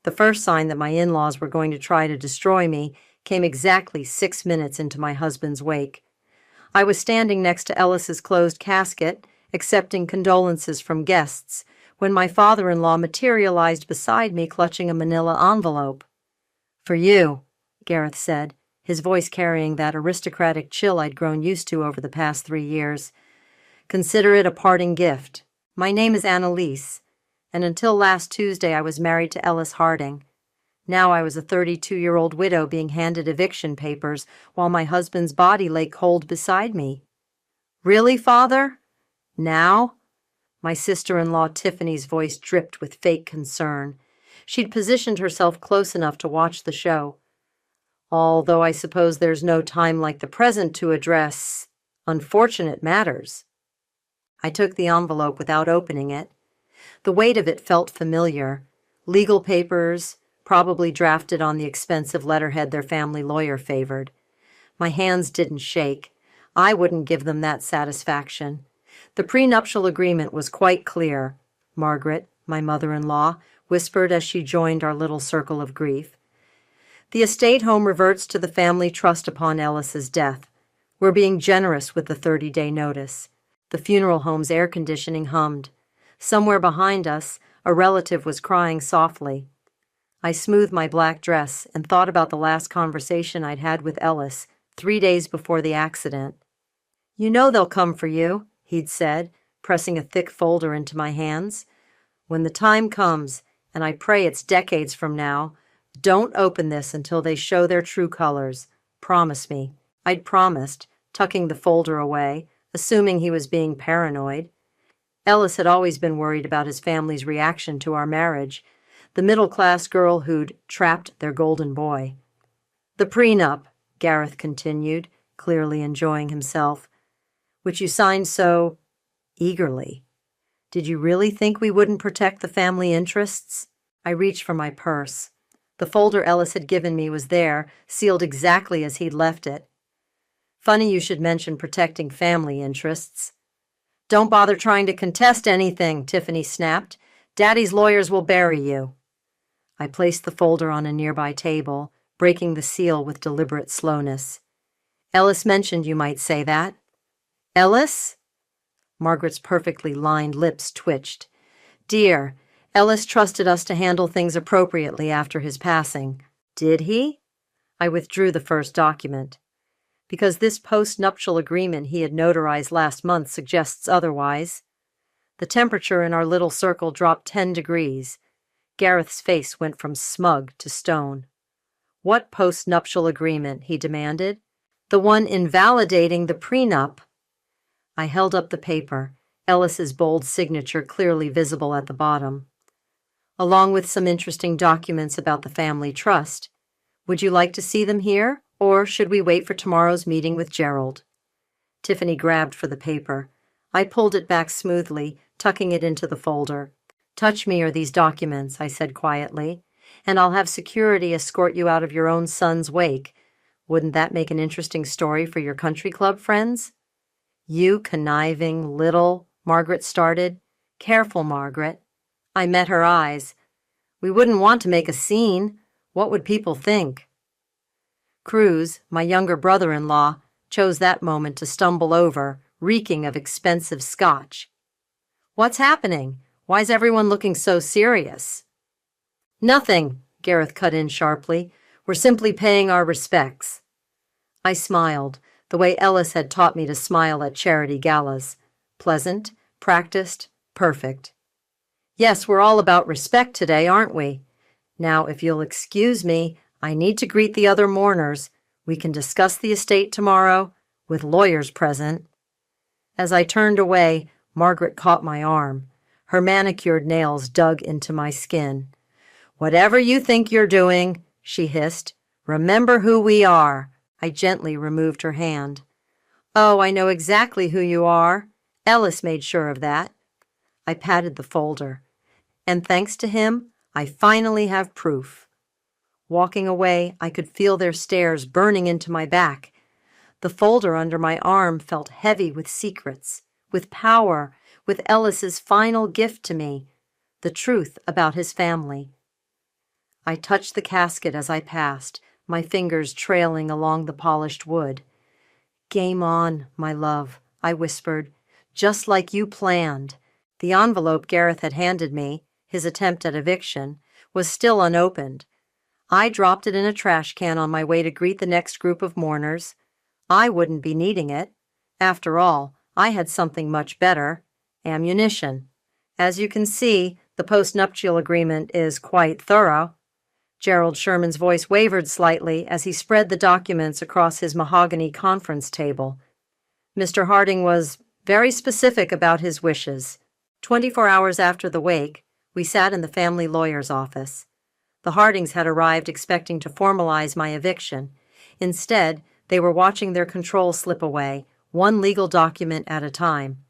The first sign that my in-laws were going to try to destroy me came exactly 6 minutes into my husband's wake. I was standing next to Ellis's closed casket, accepting condolences from guests, when my father-in-law materialized beside me clutching a manila envelope. "For you," Gareth said, his voice carrying that aristocratic chill I'd grown used to over the past 3 years. "Consider it a parting gift. My name is Annalise, and until last Tuesday I was married to Ellis Harding. Now I was a 32-year-old widow being handed eviction papers while my husband's body lay cold beside me." "Really, Father? Now?" My sister-in-law Tiffany's voice dripped with fake concern. She'd positioned herself close enough to watch the show. "Although I suppose there's no time like the present to address unfortunate matters." I took the envelope without opening it. The weight of it felt familiar. Legal papers, probably drafted on the expensive letterhead their family lawyer favored. My hands didn't shake. I wouldn't give them that satisfaction. The prenuptial agreement was quite clear, Margaret, my mother-in-law, whispered as she joined our little circle of grief. "The estate home reverts to the family trust upon Ellis's death. We're being generous with the 30-day notice." The funeral home's air conditioning hummed. Somewhere behind us, a relative was crying softly. I smoothed my black dress and thought about the last conversation I'd had with Ellis 3 days before the accident. "You know they'll come for you," he'd said, pressing a thick folder into my hands. "When the time comes, and I pray it's decades from now, don't open this until they show their true colors. Promise me." I'd promised, tucking the folder away, assuming he was being paranoid. Ellis had always been worried about his family's reaction to our marriage, the middle-class girl who'd trapped their golden boy. "The prenup," Gareth continued, clearly enjoying himself, "which you signed so eagerly. Did you really think we wouldn't protect the family interests?" I reached for my purse. The folder Ellis had given me was there, sealed exactly as he'd left it. "Funny you should mention protecting family interests." "Don't bother trying to contest anything," Tiffany snapped. "Daddy's lawyers will bury you." I placed the folder on a nearby table, breaking the seal with deliberate slowness. "Ellis mentioned you might say that." "Ellis?" Margaret's perfectly lined lips twitched. "Dear, Ellis trusted us to handle things appropriately after his passing." "Did he?" I withdrew the first document. "Because this post-nuptial agreement he had notarized last month suggests otherwise." The temperature in our little circle dropped 10 degrees. Gareth's face went from smug to stone. "What post-nuptial agreement?" he demanded. "The one invalidating the prenup." I held up the paper, Ellis's bold signature clearly visible at the bottom. "Along with some interesting documents about the family trust. Would you like to see them here, or should we wait for tomorrow's meeting with Gerald?" Tiffany grabbed for the paper. I pulled it back smoothly, tucking it into the folder. "Touch me or these documents," I said quietly, "and I'll have security escort you out of your own son's wake. Wouldn't that make an interesting story for your country club friends?" "You conniving little," Margaret started. "Careful, Margaret." I met her eyes. "We wouldn't want to make a scene. What would people think?" Cruz, my younger brother-in-law, chose that moment to stumble over, reeking of expensive scotch. "What's happening? Why's everyone looking so serious?" "Nothing," Gareth cut in sharply. "We're simply paying our respects." I smiled, the way Ellis had taught me to smile at charity galas. Pleasant, practiced, perfect. "Yes, we're all about respect today, aren't we? Now, if you'll excuse me, I need to greet the other mourners. We can discuss the estate tomorrow, with lawyers present." As I turned away, Margaret caught my arm. Her manicured nails dug into my skin. "Whatever you think you're doing," she hissed, "remember who we are." I gently removed her hand. "Oh, I know exactly who you are. Ellis made sure of that." I patted the folder. "And thanks to him, I finally have proof." Walking away, I could feel their stares burning into my back. The folder under my arm felt heavy with secrets, with power, with Ellis's final gift to me, the truth about his family. I touched the casket as I passed, my fingers trailing along the polished wood. "Game on, my love," I whispered, "just like you planned." The envelope Gareth had handed me, his attempt at eviction, was still unopened. I dropped it in a trash can on my way to greet the next group of mourners. I wouldn't be needing it. After all, I had something much better: ammunition. As you can see, the post-nuptial agreement is quite thorough. Gerald Sherman's voice wavered slightly as he spread the documents across his mahogany conference table. Mr. Harding was very specific about his wishes. 24 hours after the wake, we sat in the family lawyer's office. The Hardings had arrived expecting to formalize my eviction. Instead, they were watching their control slip away, one legal document at a time.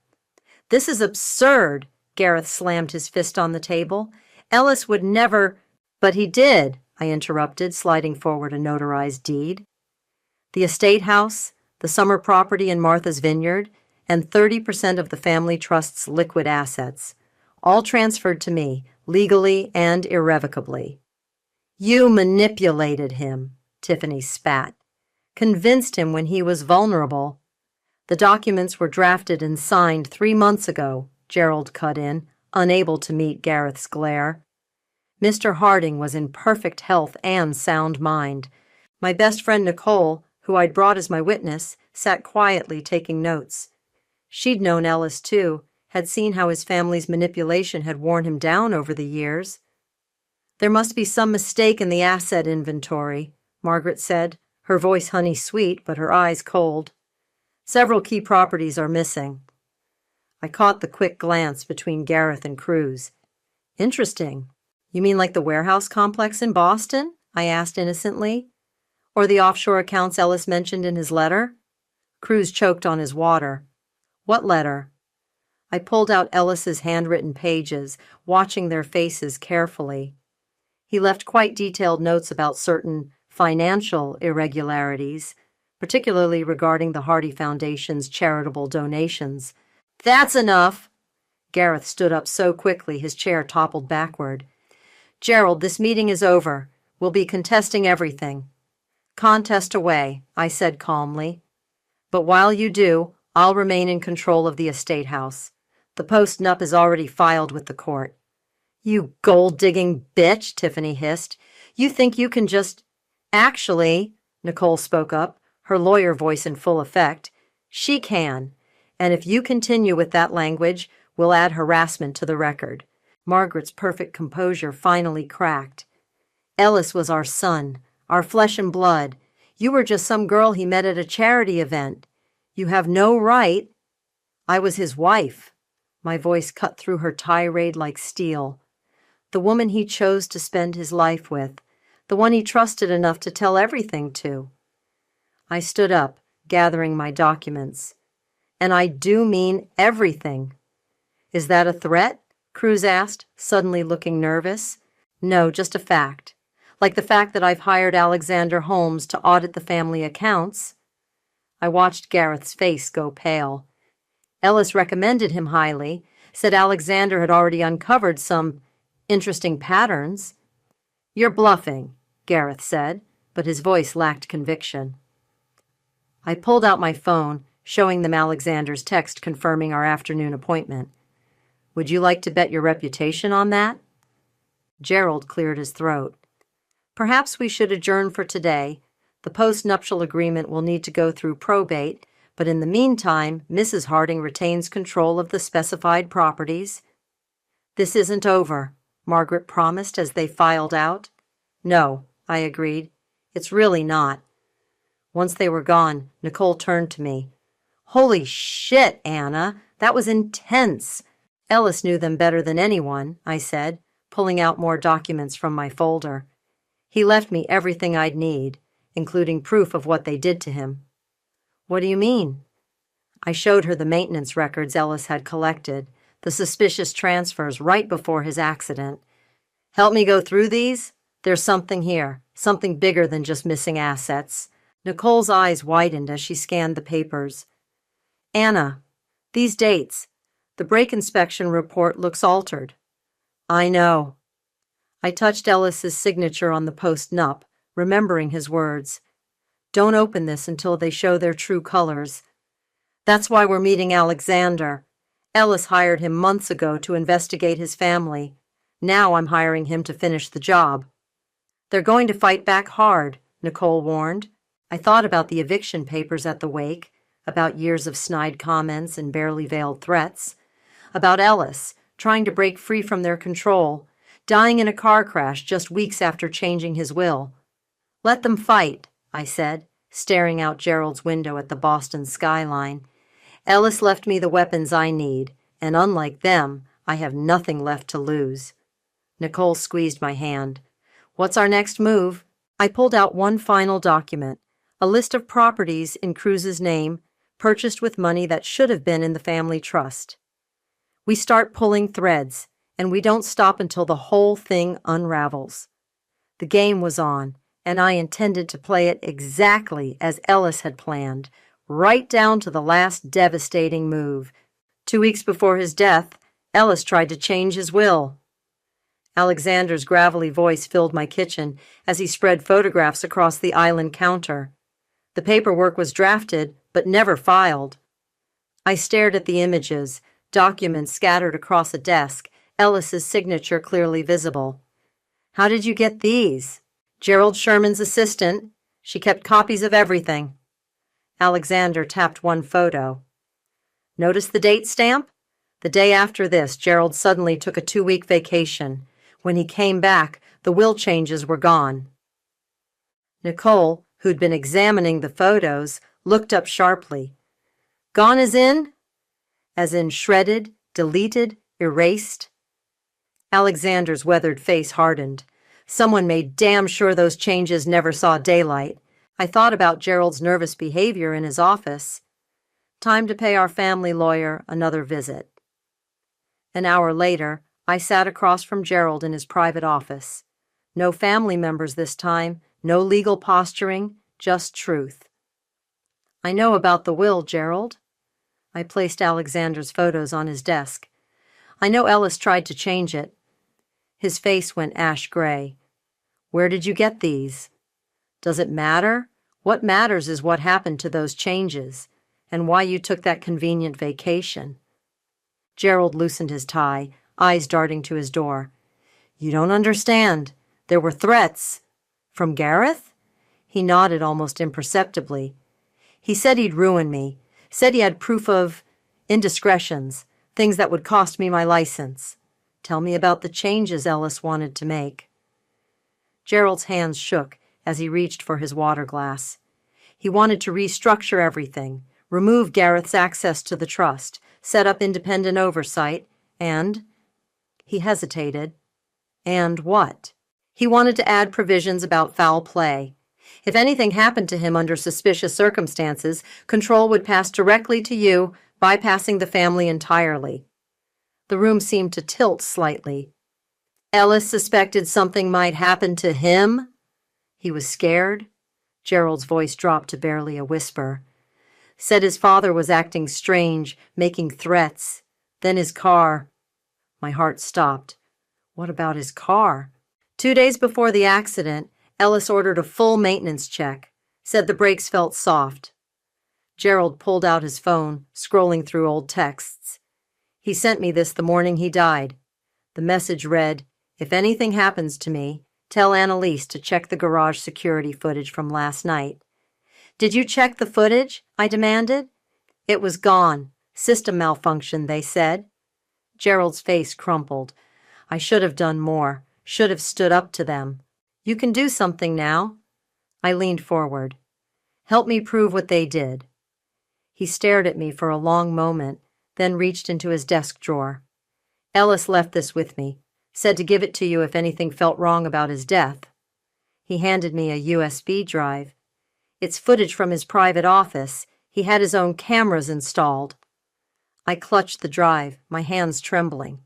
"This is absurd," Gareth slammed his fist on the table. "Ellis would never—" "But he did," I interrupted, sliding forward a notarized deed. "The estate house, the summer property in Martha's Vineyard, and 30% of the family trust's liquid assets, all transferred to me, legally and irrevocably." "You manipulated him," Tiffany spat. "Convinced him when he was vulnerable." "The documents were drafted and signed 3 months ago," Gerald cut in, unable to meet Gareth's glare. Mr. Harding was in perfect health and sound mind. My best friend Nicole, who I'd brought as my witness, sat quietly taking notes. She'd known Ellis too, had seen how his family's manipulation had worn him down over the years. "There must be some mistake in the asset inventory," Margaret said, her voice honey-sweet but her eyes cold. "Several key properties are missing." I caught the quick glance between Gareth and Cruz. "Interesting. You mean like the warehouse complex in Boston?" I asked innocently. "Or the offshore accounts Ellis mentioned in his letter?" Cruz choked on his water. "What letter?" I pulled out Ellis's handwritten pages, watching their faces carefully. He left quite detailed notes about certain financial irregularities, particularly regarding the Hardy Foundation's charitable donations. "That's enough!" Gareth stood up so quickly his chair toppled backward. "Gerald, this meeting is over. We'll be contesting everything." "Contest away," I said calmly. "But while you do, I'll remain in control of the estate house. The post-nup is already filed with the court." "You gold-digging bitch," Tiffany hissed. "You think you can just—" "Actually," Nicole spoke up, her lawyer voice in full effect, "she can. And if you continue with that language, we'll add harassment to the record." Margaret's perfect composure finally cracked. "Ellis was our son, our flesh and blood. You were just some girl he met at a charity event. You have no right—" "I was his wife." My voice cut through her tirade like steel. "The woman he chose to spend his life with, the one he trusted enough to tell everything to." I stood up, gathering my documents. "And I do mean everything." "Is that a threat?" Cruz asked, suddenly looking nervous. "No, just a fact. Like the fact that I've hired Alexander Holmes to audit the family accounts." I watched Gareth's face go pale. "Ellis recommended him highly, said Alexander had already uncovered some interesting patterns." "You're bluffing," Gareth said, but his voice lacked conviction. I pulled out my phone, showing them Alexander's text confirming our afternoon appointment. "Would you like to bet your reputation on that?" Gerald cleared his throat. "Perhaps we should adjourn for today. The post-nuptial agreement will need to go through probate, but in the meantime, Mrs. Harding retains control of the specified properties." "This isn't over," Margaret promised as they filed out. "No," I agreed. "It's really not." Once they were gone, Nicole turned to me. "Holy shit, Anna! That was intense!" "Ellis knew them better than anyone," I said, pulling out more documents from my folder. "He left me everything I'd need, including proof of what they did to him." "What do you mean?" I showed her the maintenance records Ellis had collected, the suspicious transfers right before his accident. "Help me go through these? There's something here, something bigger than just missing assets." Nicole's eyes widened as she scanned the papers. "Anna, these dates. The brake inspection report looks altered." "I know." I touched Ellis's signature on the post-nup, remembering his words. Don't open this until they show their true colors. That's why we're meeting Alexander. Ellis hired him months ago to investigate his family. Now I'm hiring him to finish the job. They're going to fight back hard, Nicole warned. I thought about the eviction papers at the wake, about years of snide comments and barely veiled threats, about Ellis trying to break free from their control, dying in a car crash just weeks after changing his will. Let them fight, I said, staring out Gerald's window at the Boston skyline. Ellis left me the weapons I need, and unlike them, I have nothing left to lose. Nicole squeezed my hand. What's our next move? I pulled out one final document, a list of properties in Cruz's name, purchased with money that should have been in the family trust. We start pulling threads, and we don't stop until the whole thing unravels. The game was on, and I intended to play it exactly as Ellis had planned, right down to the last devastating move. 2 weeks before his death, Ellis tried to change his will. Alexander's gravelly voice filled my kitchen as he spread photographs across the island counter. The paperwork was drafted, but never filed. I stared at the images, documents scattered across a desk, Ellis's signature clearly visible. How did you get these? Gerald Sherman's assistant. She kept copies of everything. Alexander tapped one photo. Notice the date stamp? The day after this, Gerald suddenly took a 2-week vacation. When he came back, the will changes were gone. Nicole, who'd been examining the photos, looked up sharply. Gone as in? As in shredded, deleted, erased? Alexander's weathered face hardened. Someone made damn sure those changes never saw daylight. I thought about Gerald's nervous behavior in his office. Time to pay our family lawyer another visit. An hour later, I sat across from Gerald in his private office. No family members this time, no legal posturing, just truth. I know about the will, Gerald. I placed Alexander's photos on his desk. I know Ellis tried to change it. His face went ash gray. Where did you get these? Does it matter? What matters is what happened to those changes, and why you took that convenient vacation. Gerald loosened his tie, eyes darting to his door. You don't understand. There were threats. From Gareth? He nodded almost imperceptibly. He said he'd ruin me, said he had proof of indiscretions, things that would cost me my license. Tell me about the changes Ellis wanted to make. Gerald's hands shook as he reached for his water glass. He wanted to restructure everything, remove Gareth's access to the trust, set up independent oversight, and... He hesitated. And what? He wanted to add provisions about foul play. If anything happened to him under suspicious circumstances, control would pass directly to you, bypassing the family entirely. The room seemed to tilt slightly. Ellis suspected something might happen to him? He was scared. Gerald's voice dropped to barely a whisper. Said his father was acting strange, making threats. Then his car. My heart stopped. What about his car? 2 days before the accident, Ellis ordered a full maintenance check, said the brakes felt soft. Gerald pulled out his phone, scrolling through old texts. He sent me this the morning he died. The message read, If anything happens to me, tell Annalise to check the garage security footage from last night. Did you check the footage? I demanded. It was gone. System malfunction, they said. Gerald's face crumpled. I should have done more, should have stood up to them. You can do something now. I leaned forward. Help me prove what they did. He stared at me for a long moment, then reached into his desk drawer. Ellis left this with me, said to give it to you if anything felt wrong about his death. He handed me a USB drive. It's footage from his private office. He had his own cameras installed. I clutched the drive, my hands trembling.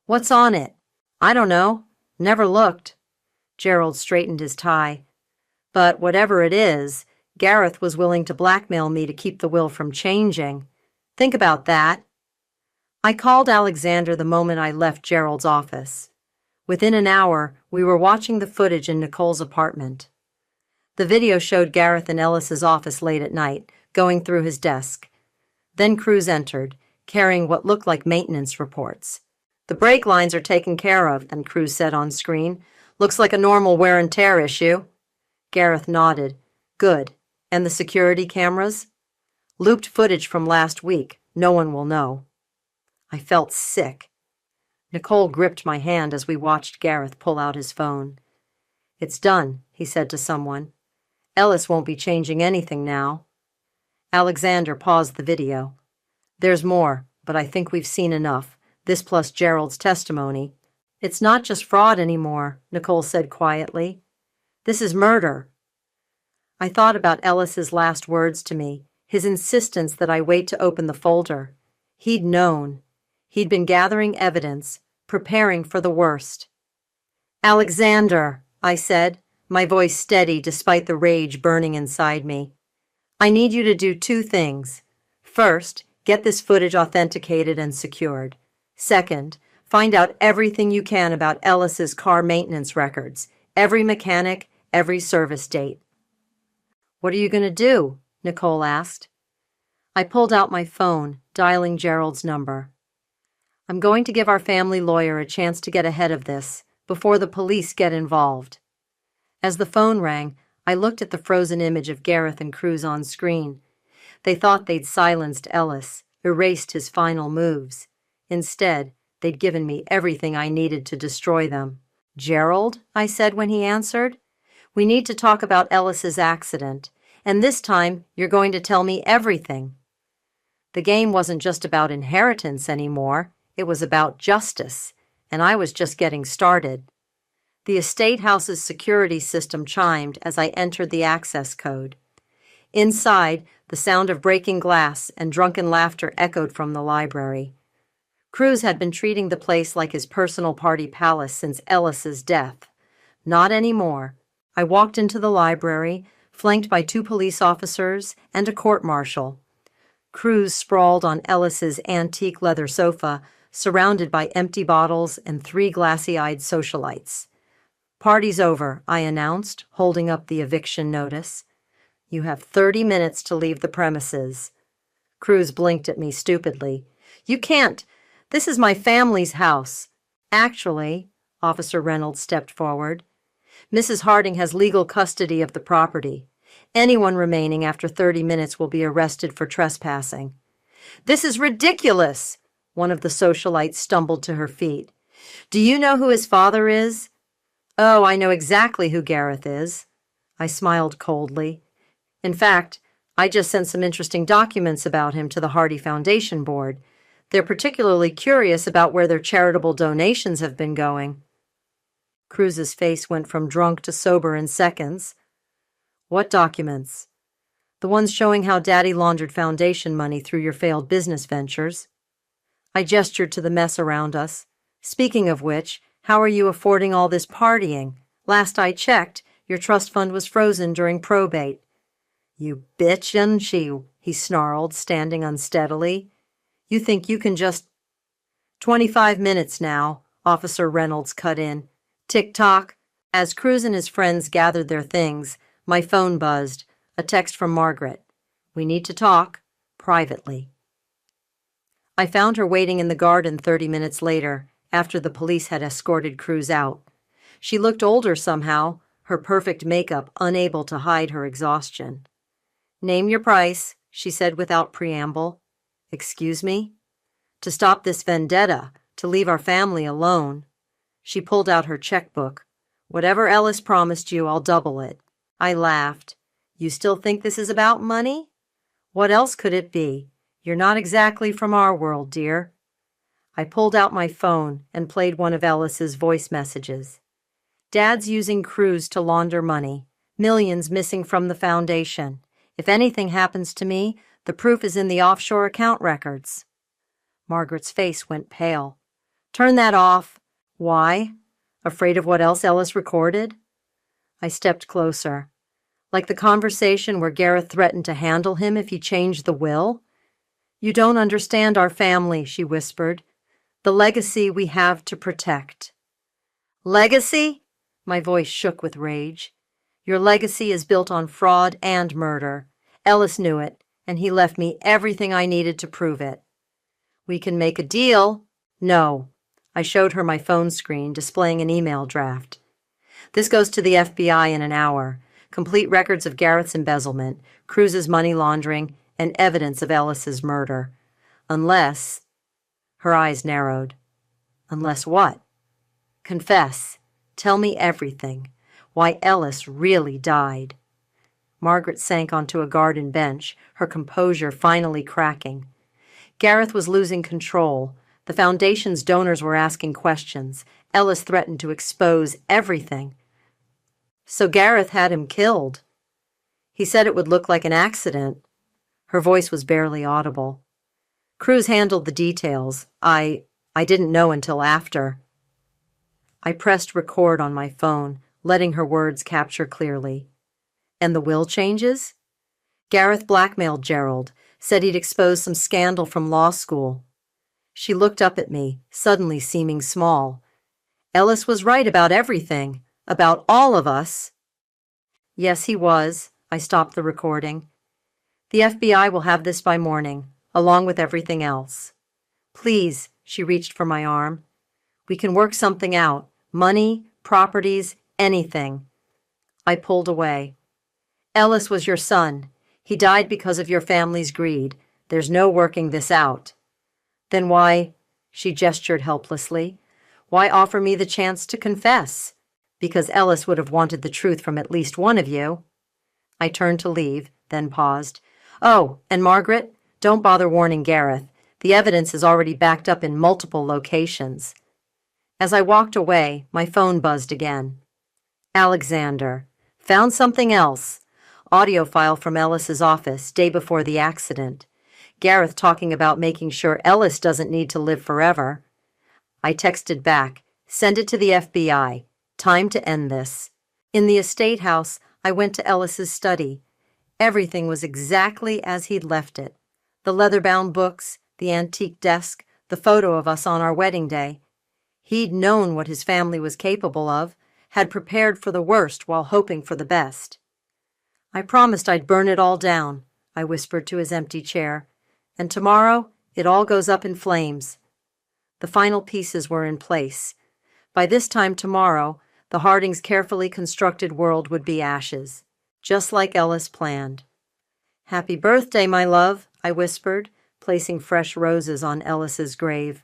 What's on it? I don't know. Never looked. Gerald straightened his tie. But whatever it is, Gareth was willing to blackmail me to keep the will from changing. Think about that. I called Alexander the moment I left Gerald's office. Within an hour, We were watching the footage in Nicole's apartment. The video showed Gareth in Ellis's office late at night, going through his desk. Then Cruz entered, carrying what looked like maintenance reports. "The brake lines are taken care of," then Cruz said on screen. "Looks like a normal wear and tear issue." Gareth nodded. "Good. And the security cameras?" "Looped footage from last week. No one will know." I felt sick. Nicole gripped my hand as we watched Gareth pull out his phone. "It's done," he said to someone. "Ellis won't be changing anything now." Alexander paused the video. "There's more, but I think we've seen enough. This plus Gerald's testimony." "It's not just fraud anymore," Nicole said quietly. "This is murder." I thought about Ellis's last words to me, his insistence that I wait to open the folder. He'd known. He'd been gathering evidence, preparing for the worst. "Alexander," I said, my voice steady despite the rage burning inside me. "I need you to do two things. First, get this footage authenticated and secured. Second, find out everything you can about Ellis's car maintenance records, every mechanic, every service date." "What are you going to do?" Nicole asked. I pulled out my phone, dialing Gerald's number. "I'm going to give our family lawyer a chance to get ahead of this, before the police get involved." As the phone rang, I looked at the frozen image of Gareth and Cruz on screen. They thought they'd silenced Ellis, erased his final moves. Instead, they'd given me everything I needed to destroy them. "Gerald," I said when he answered, "we need to talk about Ellis's accident, and this time you're going to tell me everything." The game wasn't just about inheritance anymore, it was about justice, and I was just getting started. The estate house's security system chimed as I entered the access code. Inside, the sound of breaking glass and drunken laughter echoed from the library. Cruz had been treating the place like his personal party palace since Ellis's death. Not anymore. I walked into the library, flanked by 2 police officers and a court-martial. Cruz sprawled on Ellis's antique leather sofa, surrounded by empty bottles and 3 glassy-eyed socialites. "Party's over," I announced, holding up the eviction notice. "You have 30 minutes to leave the premises." Cruz blinked at me stupidly. "You can't. This is my family's house." "Actually," Officer Reynolds stepped forward, "Mrs. Harding has legal custody of the property. Anyone remaining after 30 minutes will be arrested for trespassing." "This is ridiculous!" One of the socialites stumbled to her feet. "Do you know who his father is?" "Oh, I know exactly who Gareth is." I smiled coldly. "In fact, I just sent some interesting documents about him to the Hardy Foundation Board. They're particularly curious about where their charitable donations have been going." Cruz's face went from drunk to sober in seconds. "What documents?" "The ones showing how Daddy laundered foundation money through your failed business ventures." I gestured to the mess around us. "Speaking of which, how are you affording all this partying? Last I checked, your trust fund was frozen during probate." "You bitch, isn't she?" he snarled, standing unsteadily. "You think you can just—" "25 minutes now," Officer Reynolds cut in. "Tick-tock." As Cruz and his friends gathered their things, my phone buzzed. A text from Margaret. "We need to talk. Privately." I found her waiting in the garden 30 minutes later, after the police had escorted Cruz out. She looked older somehow, her perfect makeup unable to hide her exhaustion. "Name your price," she said without preamble. "Excuse me?" "To stop this vendetta, to leave our family alone." She pulled out her checkbook. "Whatever Ellis promised you, I'll double it." I laughed. "You still think this is about money?" "What else could it be? You're not exactly from our world, dear." I pulled out my phone and played one of Ellis's voice messages. "Dad's using Cruz to launder money. Millions missing from the foundation. If anything happens to me, the proof is in the offshore account records." Margaret's face went pale. "Turn that off." "Why? Afraid of what else Ellis recorded?" I stepped closer. "Like the conversation where Gareth threatened to handle him if he changed the will?" "You don't understand our family," she whispered. "The legacy we have to protect." "Legacy?" My voice shook with rage. Your legacy is built on fraud and murder. Ellis knew it, and he left me everything I needed to prove it. We can make a deal. No. I showed her my phone screen displaying an email draft. This goes to the FBI in an hour. Complete records of Garrett's embezzlement, Cruz's money laundering, and evidence of Ellis's murder. Unless... Her eyes narrowed. Unless what? Confess. Tell me everything. Why Ellis really died. Margaret sank onto a garden bench, her composure finally cracking. Gareth was losing control. The foundation's donors were asking questions. Ellis threatened to expose everything. So Gareth had him killed. He said it would look like an accident. Her voice was barely audible. Cruz handled the details. I didn't know until after. I pressed record on my phone, letting her words capture clearly. And the will changes? Gareth blackmailed Gerald, said he'd expose some scandal from law school. She looked up at me, suddenly seeming small. Ellis was right about everything, about all of us. Yes, he was. I stopped the recording. The FBI will have this by morning, along with everything else. Please, she reached for my arm. We can work something out. Money, properties, anything. I pulled away. Ellis was your son. He died because of your family's greed. There's no working this out. Then why, she gestured helplessly, why offer me the chance to confess? Because Ellis would have wanted the truth from at least one of you. I turned to leave, then paused. Oh, and Margaret, don't bother warning Gareth. The evidence is already backed up in multiple locations. As I walked away, my phone buzzed again. Alexander. Found something else. Audio file from Ellis's office, day before the accident. Gareth talking about making sure Ellis doesn't need to live forever. I texted back, send it to the FBI. Time to end this. In the estate house, I went to Ellis's study. Everything was exactly as he'd left it. The leather-bound books, the antique desk, the photo of us on our wedding day. He'd known what his family was capable of, had prepared for the worst while hoping for the best. I promised I'd burn it all down, I whispered to his empty chair, and tomorrow it all goes up in flames. The final pieces were in place. By this time tomorrow, the Hardings' carefully constructed world would be ashes, just like Ellis planned. Happy birthday, my love, I whispered, placing fresh roses on Ellis's grave.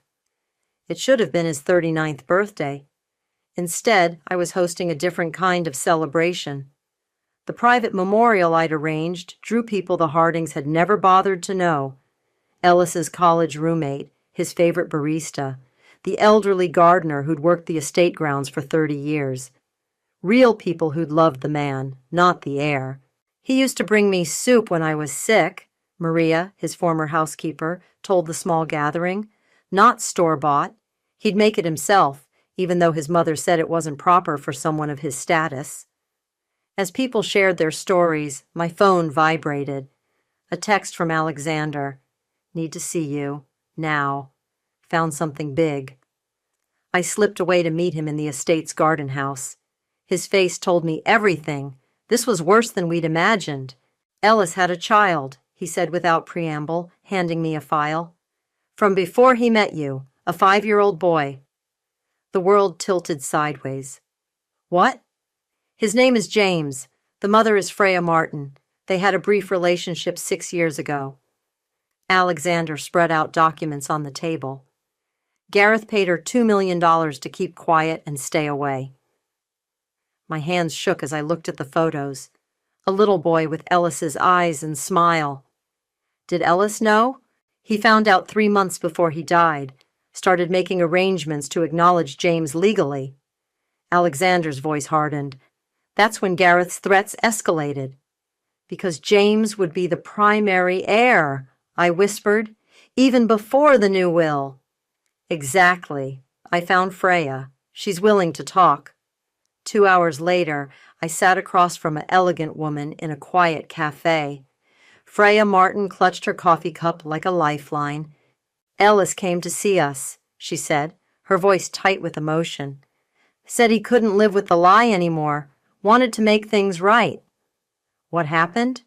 It should have been his 39th birthday. Instead, I was hosting a different kind of celebration. The private memorial I'd arranged drew people the Hardings had never bothered to know. Ellis's college roommate, his favorite barista, the elderly gardener who'd worked the estate grounds for 30 years. Real people who'd loved the man, not the heir. He used to bring me soup when I was sick, Maria, his former housekeeper, told the small gathering. Not store-bought. He'd make it himself, even though his mother said it wasn't proper for someone of his status. As people shared their stories, my phone vibrated. A text from Alexander. Need to see you. Now. Found something big. I slipped away to meet him in the estate's garden house. His face told me everything. This was worse than we'd imagined. Ellis had a child, he said without preamble, handing me a file. From before he met you, a 5-year-old boy. The world tilted sideways. What? His name is James. The mother is Freya Martin. They had a brief relationship 6 years ago. Alexander spread out documents on the table. Gareth paid her $2 million to keep quiet and stay away. My hands shook as I looked at the photos. A little boy with Ellis's eyes and smile. Did Ellis know? He found out 3 months before he died, started making arrangements to acknowledge James legally. Alexander's voice hardened. That's when Gareth's threats escalated. Because James would be the primary heir, I whispered, even before the new will. Exactly. I found Freya. She's willing to talk. 2 hours later, I sat across from an elegant woman in a quiet cafe. Freya Martin clutched her coffee cup like a lifeline. Ellis came to see us, she said, her voice tight with emotion. Said he couldn't live with the lie anymore, wanted to make things right. What happened?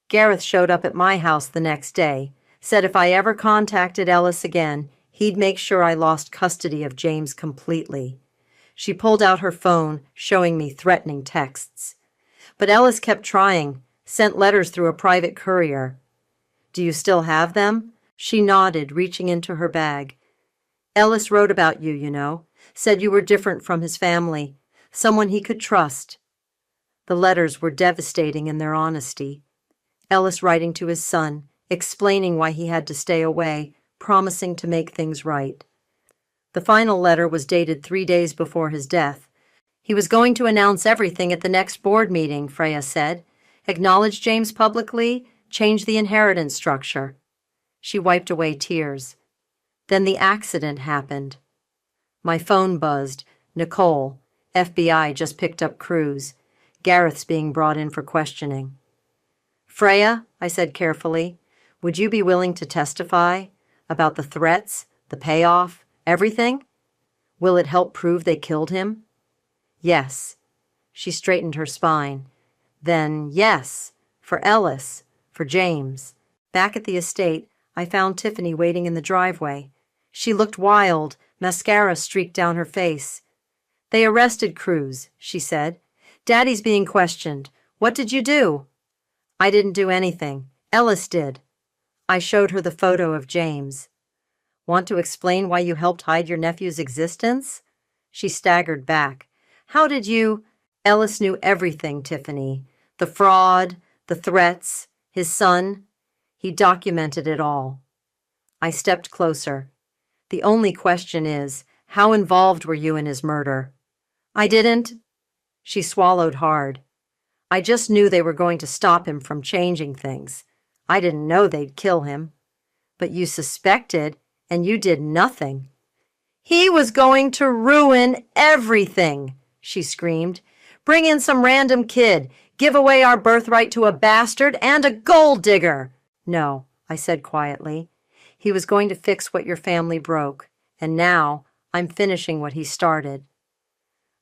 Gareth showed up at my house the next day, said if I ever contacted Ellis again, he'd make sure I lost custody of James completely. She pulled out her phone, showing me threatening texts. But Ellis kept trying, sent letters through a private courier. Do you still have them? She nodded, reaching into her bag. Ellis wrote about you, you know. Said you were different from his family, someone he could trust. The letters were devastating in their honesty. Ellis writing to his son, explaining why he had to stay away, promising to make things right. The final letter was dated 3 days before his death. He was going to announce everything at the next board meeting, Freya said. Acknowledge James publicly, change the inheritance structure. She wiped away tears. Then the accident happened. My phone buzzed. Nicole, FBI just picked up Cruz. Gareth's being brought in for questioning. Freya, I said carefully, would you be willing to testify about the threats, the payoff, everything? Will it help prove they killed him? Yes. She straightened her spine. Then, yes, for Ellis, for James. Back at the estate, I found Tiffany waiting in the driveway. She looked wild, mascara streaked down her face. They arrested Cruz, she said. Daddy's being questioned. What did you do? I didn't do anything. Ellis did. I showed her the photo of James. Want to explain why you helped hide your nephew's existence? She staggered back. How did you? Ellis knew everything, Tiffany. The fraud, the threats, his son. He documented it all. I stepped closer. The only question is, how involved were you in his murder? I didn't. She swallowed hard. I just knew they were going to stop him from changing things. I didn't know they'd kill him. But you suspected, and you did nothing. He was going to ruin everything, she screamed. Bring in some random kid, give away our birthright to a bastard and a gold digger. No, I said quietly. He was going to fix what your family broke, and now I'm finishing what he started.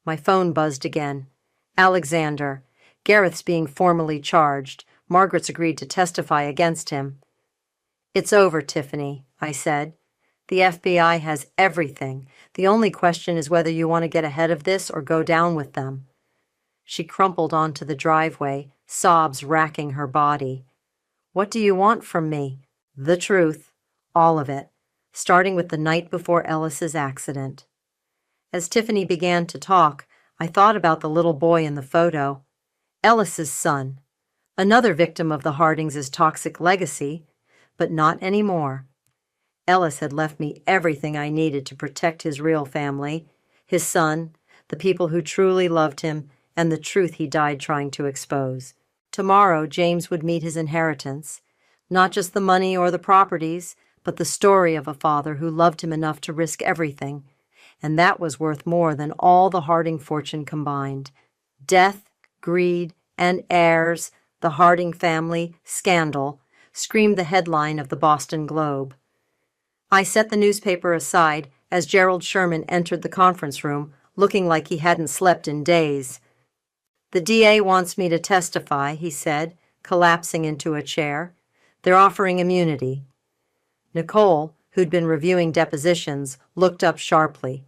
My phone buzzed again. Alexander. Gareth's being formally charged. Margaret's agreed to testify against him. It's over, Tiffany, I said. The FBI has everything. The only question is whether you want to get ahead of this or go down with them. She crumpled onto the driveway, sobs racking her body. What do you want from me? The truth. All of it. Starting with the night before Ellis's accident. As Tiffany began to talk, I thought about the little boy in the photo. Ellis's son. Another victim of the Hardings' toxic legacy, but not anymore. Ellis had left me everything I needed to protect his real family, his son, the people who truly loved him, and the truth he died trying to expose. Tomorrow, James would meet his inheritance. Not just the money or the properties, but the story of a father who loved him enough to risk everything. And that was worth more than all the Harding fortune combined. Death, greed, and heirs, the Harding family, scandal, screamed the headline of the Boston Globe. I set the newspaper aside as Gerald Sherman entered the conference room, looking like he hadn't slept in days. The DA wants me to testify, he said, collapsing into a chair. They're offering immunity. Nicole, who'd been reviewing depositions, looked up sharply.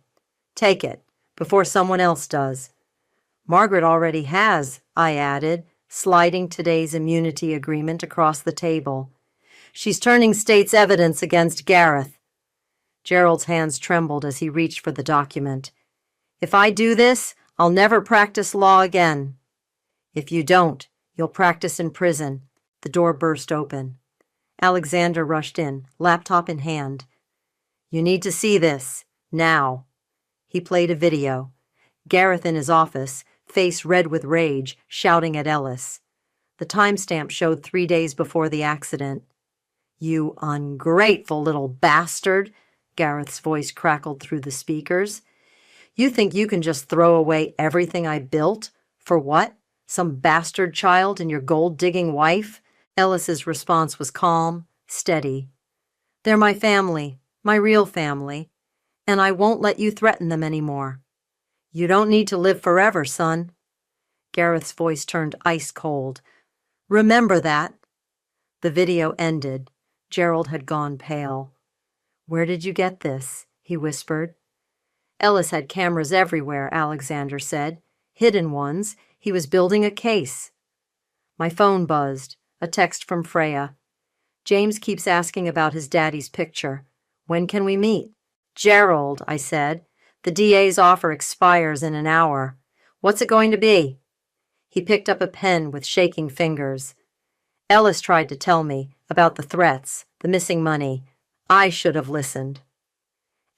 Take it, before someone else does. Margaret already has, I added, sliding today's immunity agreement across the table. She's turning state's evidence against Gareth. Gerald's hands trembled as he reached for the document. If I do this, I'll never practice law again. If you don't, you'll practice in prison. The door burst open. Alexander rushed in, laptop in hand. You need to see this, now. He played a video. Gareth in his office, face red with rage, shouting at Ellis. The timestamp showed 3 days before the accident. You ungrateful little bastard, Gareth's voice crackled through the speakers. You think you can just throw away everything I built? For what? Some bastard child and your gold-digging wife? Ellis's response was calm, steady. They're my family, my real family, and I won't let you threaten them anymore. You don't need to live forever, son. Gareth's voice turned ice cold. Remember that. The video ended. Gerald had gone pale. Where did you get this? He whispered. Ellis had cameras everywhere, Alexander said. Hidden ones. He was building a case. My phone buzzed. A text from Freya. James keeps asking about his daddy's picture. When can we meet? Gerald, I said. The DA's offer expires in an hour. What's it going to be? He picked up a pen with shaking fingers. Ellis tried to tell me about the threats, the missing money. I should have listened.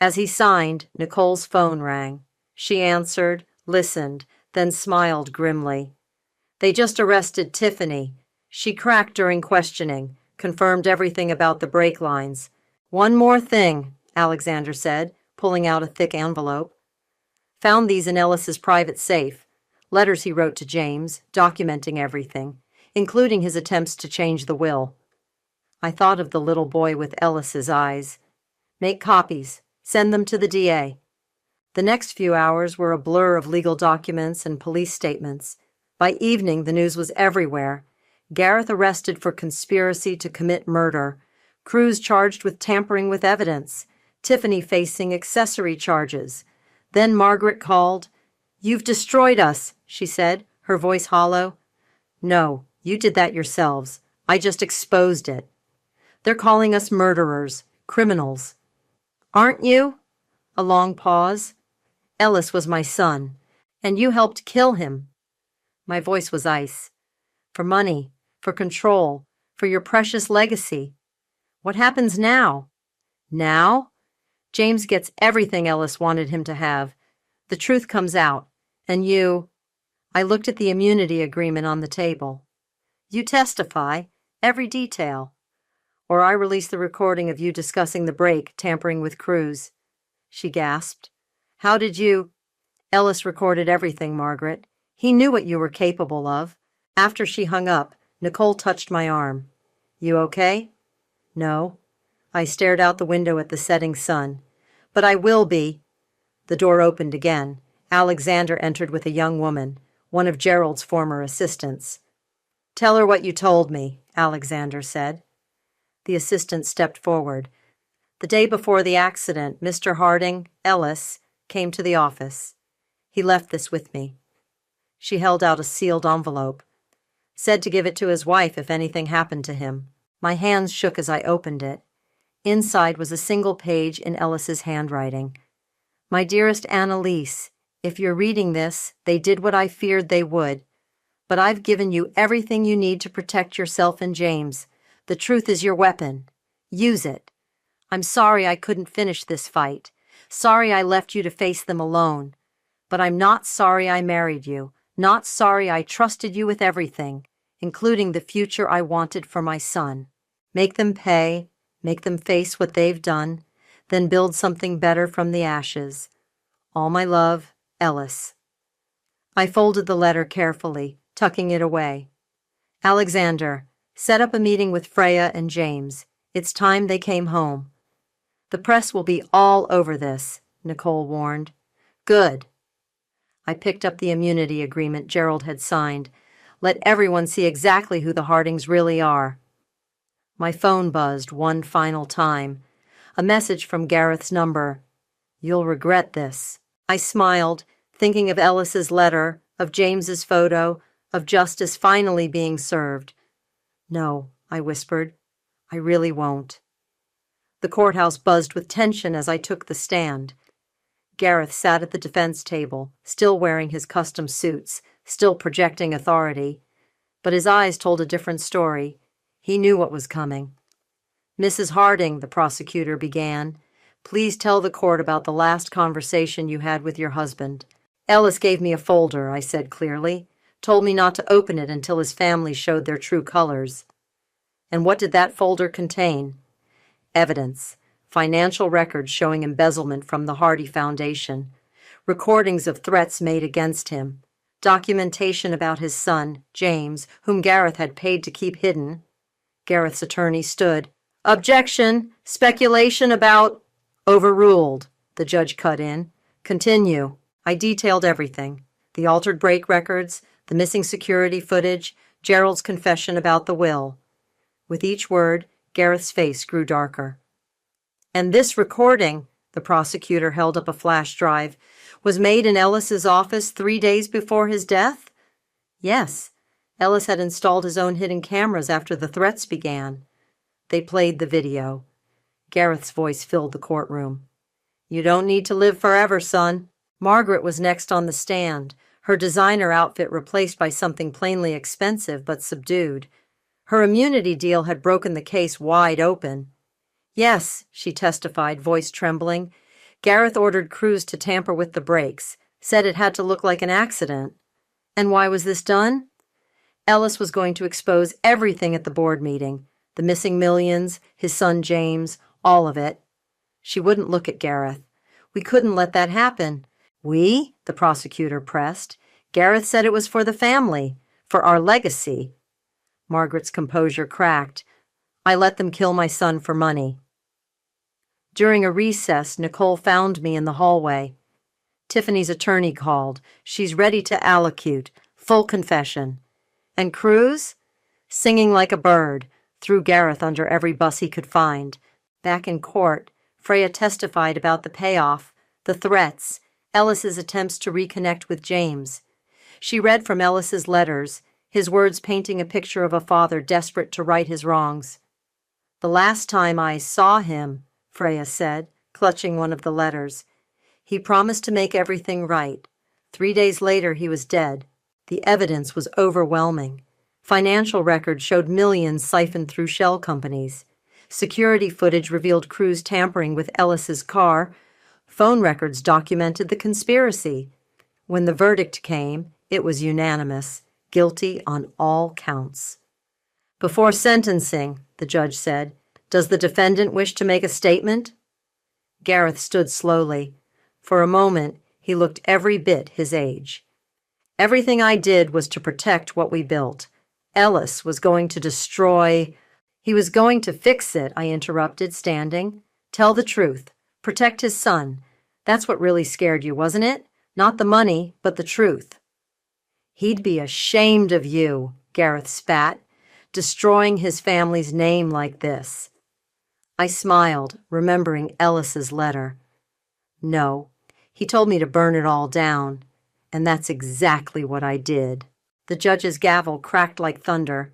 As he signed, Nicole's phone rang. She answered, listened, then smiled grimly. They just arrested Tiffany. She cracked during questioning, confirmed everything about the brake lines. One more thing, Alexander said, pulling out a thick envelope. Found these in Ellis's private safe. Letters he wrote to James, documenting everything, including his attempts to change the will. I thought of the little boy with Ellis's eyes. Make copies. Send them to the DA. The next few hours were a blur of legal documents and police statements. By evening, the news was everywhere. Gareth arrested for conspiracy to commit murder. Cruz charged with tampering with evidence. Tiffany facing accessory charges. Then Margaret called. You've destroyed us, she said, her voice hollow. No, you did that yourselves. I just exposed it. They're calling us murderers, criminals. Aren't you? A long pause. Ellis was my son, and you helped kill him. My voice was ice. For money, for control, for your precious legacy. What happens now? Now? James gets everything Ellis wanted him to have. The truth comes out, and you... I looked at the immunity agreement on the table. You testify, every detail. Or I release the recording of you discussing the break, tampering with Cruz. She gasped. How did you... Ellis recorded everything, Margaret. He knew what you were capable of. After she hung up, Nicole touched my arm. You okay? No. I stared out the window at the setting sun. But I will be. The door opened again. Alexander entered with a young woman, one of Gerald's former assistants. Tell her what you told me, Alexander said. The assistant stepped forward. The day before the accident, Mr. Harding, Ellis, came to the office. He left this with me. She held out a sealed envelope. Said to give it to his wife if anything happened to him. My hands shook as I opened it. Inside was a single page in Ellis's handwriting. My dearest Annalise, if you're reading this, they did what I feared they would. But I've given you everything you need to protect yourself and James. The truth is your weapon. Use it. I'm sorry I couldn't finish this fight. Sorry I left you to face them alone. But I'm not sorry I married you. Not sorry I trusted you with everything, including the future I wanted for my son. Make them pay, make them face what they've done, then build something better from the ashes. All my love, Ellis. I folded the letter carefully, tucking it away. Alexander, set up a meeting with Freya and James. It's time they came home. The press will be all over this, Nicole warned. Good. I picked up the immunity agreement Gerald had signed. Let everyone see exactly who the Hardings really are. My phone buzzed one final time. A message from Gareth's number. You'll regret this. I smiled, thinking of Ellis's letter, of James's photo, of justice finally being served. No, I whispered. I really won't. The courthouse buzzed with tension as I took the stand. Gareth sat at the defense table, still wearing his custom suits, still projecting authority. But his eyes told a different story. He knew what was coming. Mrs. Harding, the prosecutor began, please tell the court about the last conversation you had with your husband. Ellis gave me a folder, I said clearly, told me not to open it until his family showed their true colors. And what did that folder contain? Evidence. Financial records showing embezzlement from the Hardy Foundation, recordings of threats made against him, documentation about his son, James, whom Gareth had paid to keep hidden. Gareth's attorney stood. Objection! Speculation about... Overruled, the judge cut in. Continue. I detailed everything: the altered brake records, the missing security footage, Gerald's confession about the will. With each word, Gareth's face grew darker. And this recording, the prosecutor held up a flash drive, was made in Ellis's office 3 days before his death? Yes. Ellis had installed his own hidden cameras after the threats began. They played the video. Gareth's voice filled the courtroom. You don't need to live forever, son. Margaret was next on the stand, her designer outfit replaced by something plainly expensive but subdued. Her immunity deal had broken the case wide open. Yes, she testified, voice trembling. Gareth ordered Cruz to tamper with the brakes, said it had to look like an accident. And why was this done? Ellis was going to expose everything at the board meeting. The missing millions, his son James, all of it. She wouldn't look at Gareth. We couldn't let that happen. We? The prosecutor pressed. Gareth said it was for the family, for our legacy. Margaret's composure cracked. I let them kill my son for money. During a recess, Nicole found me in the hallway. Tiffany's attorney called. She's ready to allocute. Full confession. And Cruz? Singing like a bird, threw Gareth under every bus he could find. Back in court, Freya testified about the payoff, the threats, Ellis's attempts to reconnect with James. She read from Ellis's letters, his words painting a picture of a father desperate to right his wrongs. The last time I saw him, Freya said, clutching one of the letters, he promised to make everything right. 3 days later, he was dead. The evidence was overwhelming. Financial records showed millions siphoned through shell companies. Security footage revealed Cruz tampering with Ellis's car. Phone records documented the conspiracy. When the verdict came, it was unanimous, guilty on all counts. Before sentencing, the judge said, does the defendant wish to make a statement? Gareth stood slowly. For a moment, he looked every bit his age. Everything I did was to protect what we built. Ellis was going to destroy... He was going to fix it, I interrupted, standing. Tell the truth. Protect his son. That's what really scared you, wasn't it? Not the money, but the truth. He'd be ashamed of you, Gareth spat, destroying his family's name like this. I smiled, remembering Ellis's letter. No, he told me to burn it all down, and that's exactly what I did. The judge's gavel cracked like thunder.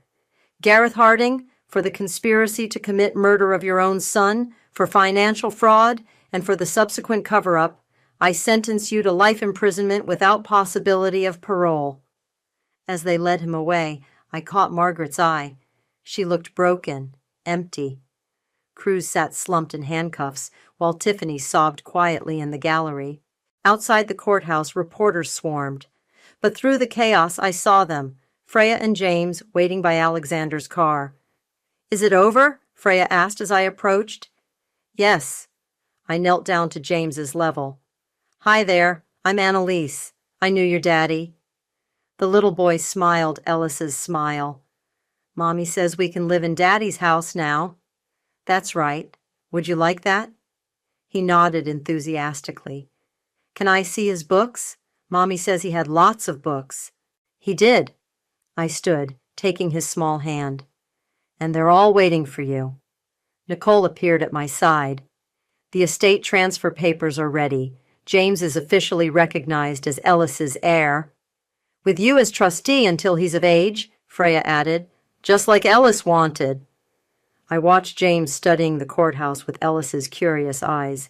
Gareth Harding, for the conspiracy to commit murder of your own son, for financial fraud, and for the subsequent cover-up, I sentence you to life imprisonment without possibility of parole. As they led him away, I caught Margaret's eye. She looked broken, empty. Cruz sat slumped in handcuffs, while Tiffany sobbed quietly in the gallery. Outside the courthouse, reporters swarmed. But through the chaos, I saw them, Freya and James, waiting by Alexander's car. Is it over? Freya asked as I approached. Yes. I knelt down to James's level. Hi there, I'm Annalise. I knew your daddy. The little boy smiled Ellis's smile. Mommy says we can live in Daddy's house now. That's right. Would you like that? He nodded enthusiastically. Can I see his books? Mommy says he had lots of books. He did. I stood, taking his small hand. And they're all waiting for you. Nicole appeared at my side. The estate transfer papers are ready. James is officially recognized as Ellis's heir. With you as trustee until he's of age, Freya added, just like Ellis wanted. I watched James studying the courthouse with Ellis's curious eyes.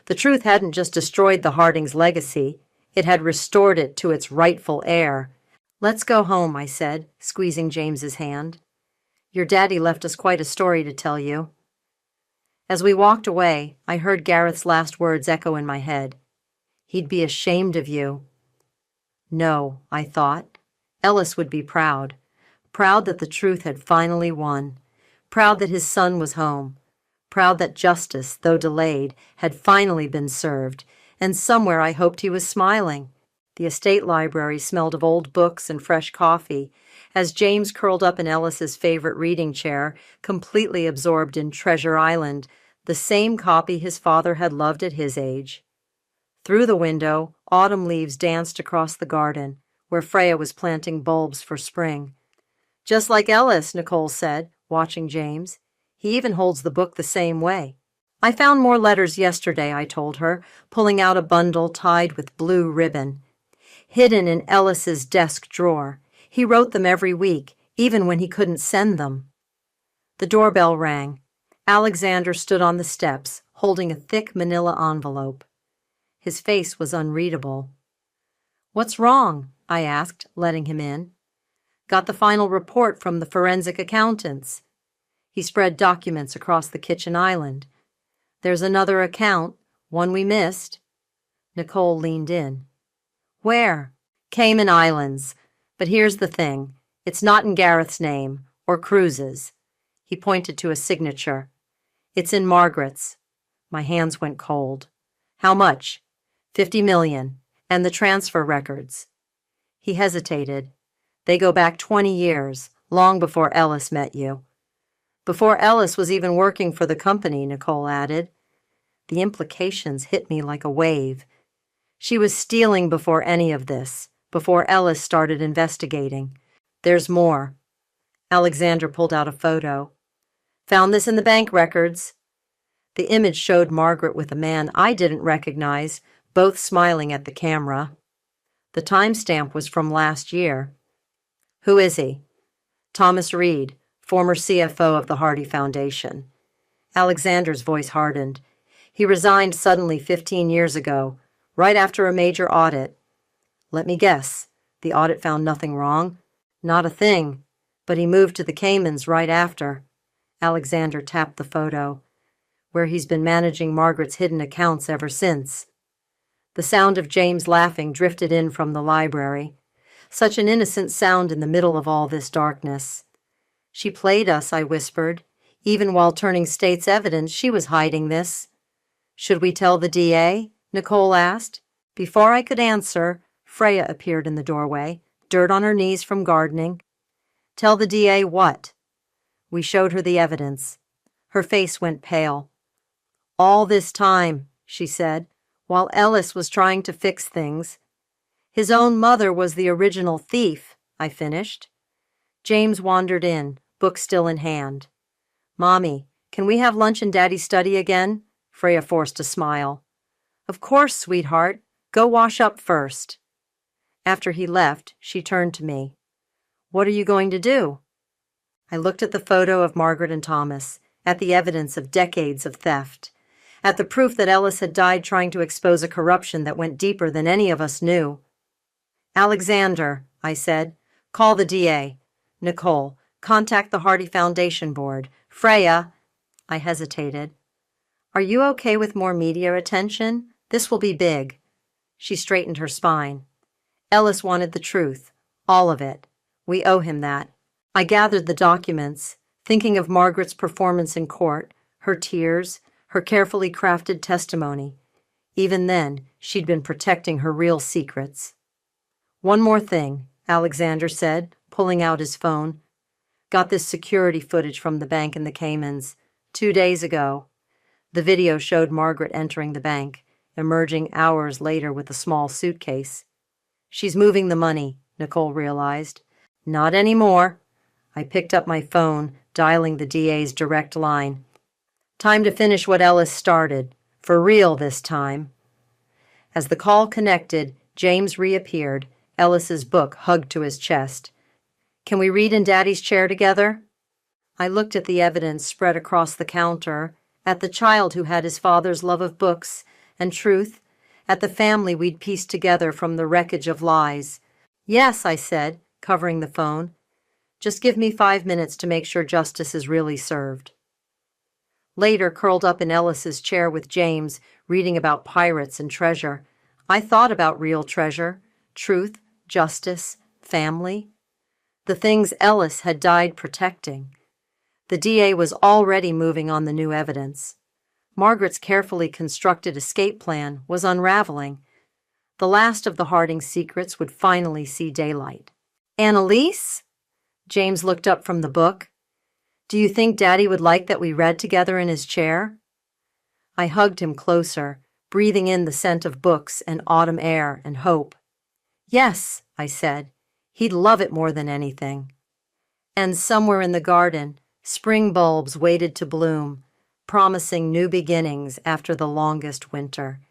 The truth hadn't just destroyed the Hardings' legacy. It had restored it to its rightful heir. Let's go home, I said, squeezing James's hand. Your daddy left us quite a story to tell you. As we walked away, I heard Gareth's last words echo in my head. He'd be ashamed of you. No, I thought. Ellis would be proud. Proud that the truth had finally won. Proud that his son was home. Proud that justice, though delayed, had finally been served, and somewhere I hoped he was smiling. The estate library smelled of old books and fresh coffee, as James curled up in Ellis's favorite reading chair, completely absorbed in Treasure Island, the same copy his father had loved at his age. Through the window, Autumn leaves danced across the garden, where Freya was planting bulbs for spring. Just like Ellis, Nicole said, watching James. He even holds the book the same way. I found more letters yesterday, I told her, pulling out a bundle tied with blue ribbon. Hidden in Ellis's desk drawer. He wrote them every week, even when he couldn't send them. The doorbell rang. Alexander stood on the steps, holding a thick manila envelope. His face was unreadable. "What's wrong?" I asked, letting him in. "Got the final report from the forensic accountants." He spread documents across the kitchen island. "There's another account, one we missed." Nicole leaned in. "Where?" "Cayman Islands. But here's the thing. It's not in Gareth's name, or Cruz's." He pointed to a signature. "It's in Margaret's." My hands went cold. "How much?" $50 million, and the transfer records." He hesitated. "They go back 20 years, long before Ellis met you." "Before Ellis was even working for the company," Nicole added. The implications hit me like a wave. She was stealing before any of this, before Ellis started investigating. "There's more." Alexander pulled out a photo. "Found this in the bank records." The image showed Margaret with a man I didn't recognize, both smiling at the camera. The timestamp was from last year. "Who is he?" "Thomas Reed, former CFO of the Hardy Foundation." Alexander's voice hardened. "He resigned suddenly 15 years ago, right after a major audit." "Let me guess. The audit found nothing wrong?" "Not a thing. But he moved to the Caymans right after." Alexander tapped the photo. "Where he's been managing Margaret's hidden accounts ever since." The sound of James laughing drifted in from the library. Such an innocent sound in the middle of all this darkness. "She played us," I whispered. "Even while turning state's evidence, she was hiding this." "Should we tell the DA?" Nicole asked. Before I could answer, Freya appeared in the doorway, dirt on her knees from gardening. "Tell the DA what?" We showed her the evidence. Her face went pale. "All this time," she said, "while Ellis was trying to fix things. His own mother was the original thief," I finished. James wandered in, book still in hand. "Mommy, can we have lunch in Daddy's study again?" Freya forced a smile. "Of course, sweetheart. Go wash up first." After he left, she turned to me. "What are you going to do?" I looked at the photo of Margaret and Thomas, at the evidence of decades of theft, at the proof that Ellis had died trying to expose a corruption that went deeper than any of us knew. "Alexander," I said, "call the DA. Nicole, contact the Hardy Foundation Board. Freya," I hesitated. "Are you okay with more media attention? This will be big." She straightened her spine. "Ellis wanted the truth, all of it. We owe him that." I gathered the documents, thinking of Margaret's performance in court, her tears, her carefully crafted testimony. Even then, she'd been protecting her real secrets. "One more thing," Alexander said, pulling out his phone. "Got this security footage from the bank in the Caymans, 2 days ago." The video showed Margaret entering the bank, emerging hours later with a small suitcase. "She's moving the money," Nicole realized. "Not anymore." I picked up my phone, dialing the DA's direct line. "Time to finish what Ellis started. For real this time." As the call connected, James reappeared, Ellis's book hugged to his chest. "Can we read in Daddy's chair together?" I looked at the evidence spread across the counter, at the child who had his father's love of books and truth, at the family we'd pieced together from the wreckage of lies. "Yes," I said, covering the phone. "Just give me 5 minutes to make sure justice is really served." Later, curled up in Ellis's chair with James, reading about pirates and treasure, I thought about real treasure, truth, justice, family. The things Ellis had died protecting. The DA was already moving on the new evidence. Margaret's carefully constructed escape plan was unraveling. The last of the Harding secrets would finally see daylight. "Annalise?" James looked up from the book. "Do you think Daddy would like that we read together in his chair?" I hugged him closer, breathing in the scent of books and autumn air and hope. Yes, I said, he'd love it more than anything. And somewhere in the garden, spring bulbs waited to bloom, promising new beginnings after the longest winter.